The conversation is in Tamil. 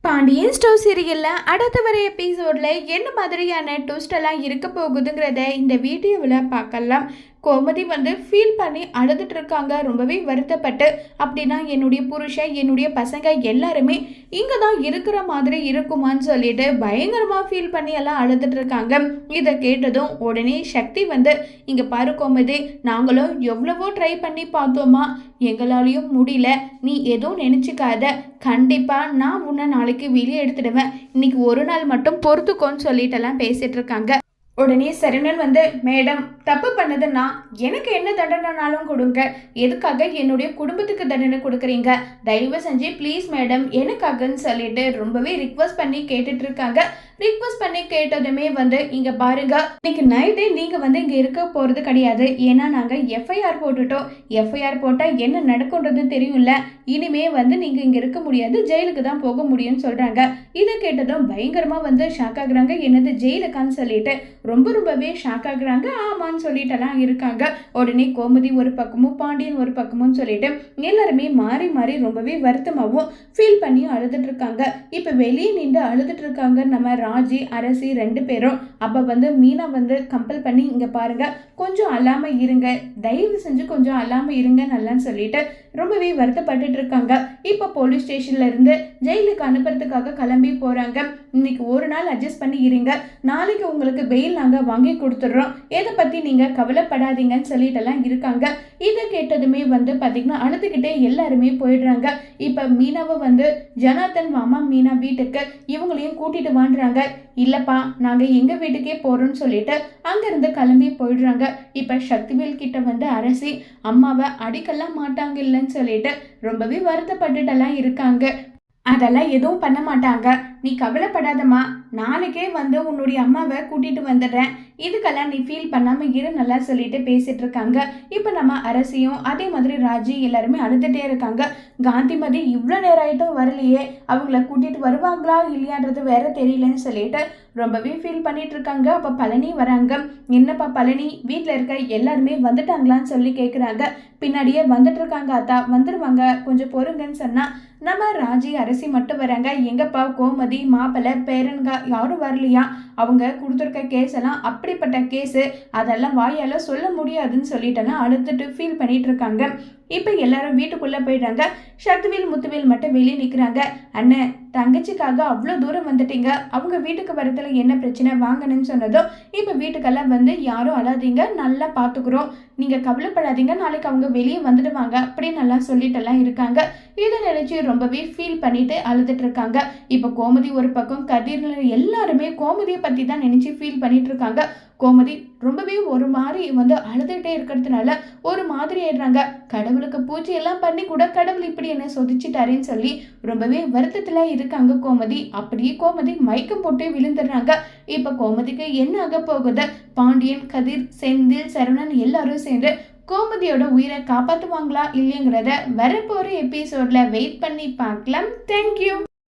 பாண்டியன் ஸ்டோர் சீரியலில் அடுத்த வர எபிசோடில் என்ன மாதிரியான ட்விஸ்ட் எல்லாம் இருக்க போகுதுங்கிறத இந்த வீடியோவில் பார்க்கலாம். கோமதி ஃபீல் பண்ணி அழுதுட்டு இருக்காங்க, ரொம்பவே வருத்தப்பட்டு. அப்படின்னா என்னுடைய புருஷன் என்னுடைய பசங்க எல்லாருமே இங்கே தான் இருக்கிற மாதிரி இருக்குமான்னு சொல்லிட்டு பயங்கரமாக ஃபீல் பண்ணி எல்லாம் அழுதுட்டு இருக்காங்க. இதை கேட்டதும் உடனே சக்தி இங்கே பாரு கோமதி, நாங்களும் எவ்வளவோ ட்ரை பண்ணி பார்த்தோமா, எங்களாலையும் முடியல, நீ எதுவும் நினச்சிக்காத, கண்டிப்பாக நான் உன்னை நாளைக்கு வெளியே எடுத்துடுவேன், இன்னைக்கு ஒரு நாள் மட்டும் பொறுத்துக்கோன்னு சொல்லிட்டெல்லாம் பேசிட்டு இருக்காங்க. உடனே சரவணன் மேடம் தப்பு பண்ணதுன்னா எனக்கு என்ன தண்டனைனாலும் கொடுங்க, எதுக்காக என்னுடைய குடும்பத்துக்கு தண்டனை கொடுக்குறீங்க, தயவு செஞ்சு ப்ளீஸ் மேடம் எனக்காகன்னு சொல்லிட்டு ரொம்பவே ரிக்வஸ்ட் பண்ணி கேட்டுட்டு இருக்காங்க. ரிக்வஸ்ட் பண்ணி கேட்டதுமே இங்கே பாருங்க, இன்னைக்கு நைட்டே நீங்கள் இங்கே இருக்க போகிறது கிடையாது, ஏன்னா நாங்கள் எஃப்ஐஆர் போட்டுட்டோம், எஃப்ஐஆர் போட்டால் என்ன நடக்குன்றது தெரியும்ல, இனிமே நீங்கள் இங்கே இருக்க முடியாது, ஜெயிலுக்கு தான் போக முடியும்னு சொல்கிறாங்க. இதை கேட்டதும் பயங்கரமாக ஷாக் ஆகுறாங்க. என்னது ஜெயிலுக்கான்னு சொல்லிட்டு ரொம்பவே ஷாக் ஆகுறாங்க. ஆமான்னு சொல்லிட்டெல்லாம் இருக்காங்க. உடனே கோமதி ஒரு பக்கமும் பாண்டியன் ஒரு பக்கமும் சொல்லிட்டு எல்லாருமே மாறி மாறி ரொம்பவே வருத்தமாகவும் ஃபீல் பண்ணி அழுதுட்டு இருக்காங்க. இப்போ வெளியே நின்று அழுதுட்டு இருக்காங்க நம்ம ராஜி அரசி ரெண்டு பேரும். அப்போ மீனா கம்பல் பண்ணி இங்கே பாருங்க, கொஞ்சம் அல்லாம இருங்க, தயவு செஞ்சு கொஞ்சம் அல்லாம இருங்க நல்லான்னு சொல்லிட்டு ரொம்பவே வருத்தப்பட்டு இருக்காங்க. இப்போ போலீஸ் ஸ்டேஷன்ல இருந்து ஜெயிலுக்கு அனுப்புறதுக்காக கிளம்பி போறாங்க. இன்னைக்கு ஒரு நாள் அட்ஜஸ்ட் பண்ணி இருங்க, நாளைக்கு உங்களுக்கு பெயில் நாங்கள் வாங்கி கொடுத்துட்றோம், எதை பற்றி நீங்கள் கவலைப்படாதீங்கன்னு சொல்லிட்டெல்லாம் இருக்காங்க. இதை கேட்டதுமே பார்த்தீங்கன்னா அழுதுகிட்டே எல்லாருமே போயிடுறாங்க. இப்போ மீனாவை ஜனார்த்தன் மாமா மீனா வீட்டுக்கு இவங்களையும் கூட்டிட்டு வாண்டுறாங்க. இல்லைப்பா நாங்கள் எங்கள் வீட்டுக்கே போகிறோம்னு சொல்லிட்டு அங்கேருந்து கிளம்பி போயிடுறாங்க. இப்போ சக்திவேல் கிட்ட அரசி அம்மாவை அடிக்கலாம் மாட்டாங்க இல்லைன்னு சொல்லிட்டு ரொம்பவே வருத்தப்பட்டுட்டெல்லாம் இருக்காங்க. அதெல்லாம் எதுவும் பண்ண மாட்டாங்க, நீ கவலைப்படாதம்மா, நாளைக்கே உன்னுடைய அம்மாவை கூட்டிட்டு வந்துடுறேன், இதுக்கெல்லாம் நீ ஃபீல் பண்ணாமல் இரு நல்லா சொல்லிட்டு பேசிட்டு இருக்காங்க. இப்போ நம்ம அரசியும் அதே மாதிரி ராஜி எல்லாருமே அழுதுகிட்டே இருக்காங்க. காந்திமதி இவ்வளோ நேரம் ஆகிட்டும் வரலையே, அவங்கள கூட்டிட்டு வருவாங்களா இல்லையான்றது வேற தெரியலன்னு சொல்லிட்டு ரொம்பவே ஃபீல் பண்ணிட்டு இருக்காங்க. அப்போ பழனி வராங்க. என்னப்பா பழனி, வீட்டில் இருக்க எல்லாருமே வந்துட்டாங்களான்னு சொல்லி கேட்குறாங்க. பின்னாடியே வந்துட்டு இருக்காங்க அத்தா, வந்துடுவாங்க கொஞ்சம் பொறுங்கன்னு சொன்னா நம்ம ராஜி அரசி மட்டும் வராங்க. எங்கப்பா கோமதி மாப்பிள்ளை பேரன்க யாரும் வரலையா, அவங்க கொடுத்துருக்க கேஸ் எல்லாம் அப்படிப்பட்ட கேஸு, அதெல்லாம் வாயால் சொல்ல முடியாதுன்னு சொல்லிட்டெல்லாம் அழுதுட்டு ஃபீல் பண்ணிட்டு இருக்காங்க. இப்போ எல்லாரும் வீட்டுக்குள்ளே போயிடுறாங்க. சக்திவேல் முத்துவேல் மட்டும் வெளியே நிற்கிறாங்க. அண்ணன் தங்கச்சிக்காக அவ்வளோ தூரம் வந்துட்டீங்க, அவங்க வீட்டுக்கு வரத்துல என்ன பிரச்சனை வாங்கணும்னு சொன்னதும் இப்போ வீட்டுக்கெல்லாம் யாரும் அழாதீங்க, நல்லா பார்த்துக்குறோம், நீங்கள் கவலைப்படாதீங்க, நாளைக்கு அவங்க வெளியே வந்துடுவாங்க அப்படின்னு நல்லா சொல்லிட்டெல்லாம் இருக்காங்க. இதை நினைச்சு ரொம்பவே ஃபீல் பண்ணிட்டு அழுதுட்டு இருக்காங்க. இப்போ கோமதி ஒரு பக்கம் கதிர் எல்லாருமே கோமதியை பற்றி தான் நினச்சி ஃபீல் பண்ணிட்டு இருக்காங்க. கோமதி ரொம்பவே ஒரு மாதிரி அழுதுகிட்டே இருக்கிறதுனால ஒரு மாதிரி ஆயிடுறாங்க. கடவுளுக்கு பூஜை எல்லாம் பண்ணி கூட கடவுள் இப்படி என்ன சொதிச்சுட்டாருன்னு சொல்லி ரொம்பவே வருத்தத்துல இருக்காங்க கோமதி. அப்படியே கோமதி மயக்கம் போட்டு விழுந்துடுறாங்க. இப்ப கோமதிக்கு என்ன ஆக போகுது, பாண்டியன் கதிர் செந்தில் சரவணன் எல்லாரும் சேர்ந்து கோமதியோட உயிரை காப்பாற்றுவாங்களா இல்லைங்கிறத வரப்போற எபிசோட்ல வெயிட் பண்ணி பார்க்கலாம். தேங்க்யூ.